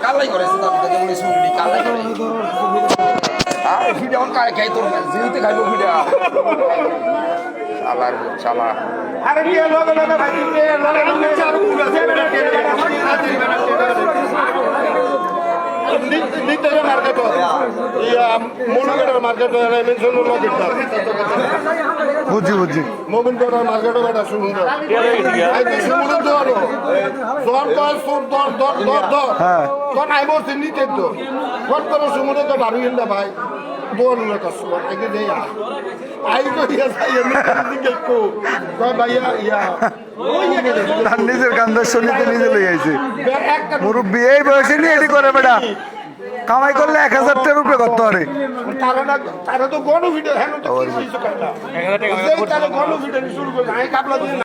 কালাই করে কালাই করে ভিডিও কায় খাই তোর জিনিতে খাইবো ভিডিও শালার শালা আরে নিয়ে লগে লগে ভাই লগে লগে চারু আছে নিতে মার্কেট ইয়া মনুগড়ের মার্কেট মেনশন লগে বুঝি বুঝি মোমিনগড়ের মার্কেট বড় সুন্দর এই তো সুন্দর দর দর দর দর দর দর হ্যাঁ কোন আইবো নিতে তো কোন কোন সুন্দর তো বাড়ি না ভাই দোল না তো সুন্দর এগে দেই আই তো ইয়া সাই আমি দিকে কো ভাইয়া ইয়া তার নিজের কান্দার শনিতে নিজে লই আইছে মুরব্বি এই বয়সে নিয়ে এটি করে বেটা কামাই করলে 1000 টাকার উপরে করতে পারে তারা তো গণ ভিডিও হ্যাঁ তো কিছু করে না 1000 টাকা তারা গণ ভিডিও শুরু করে আমি কাপলা দিয়ে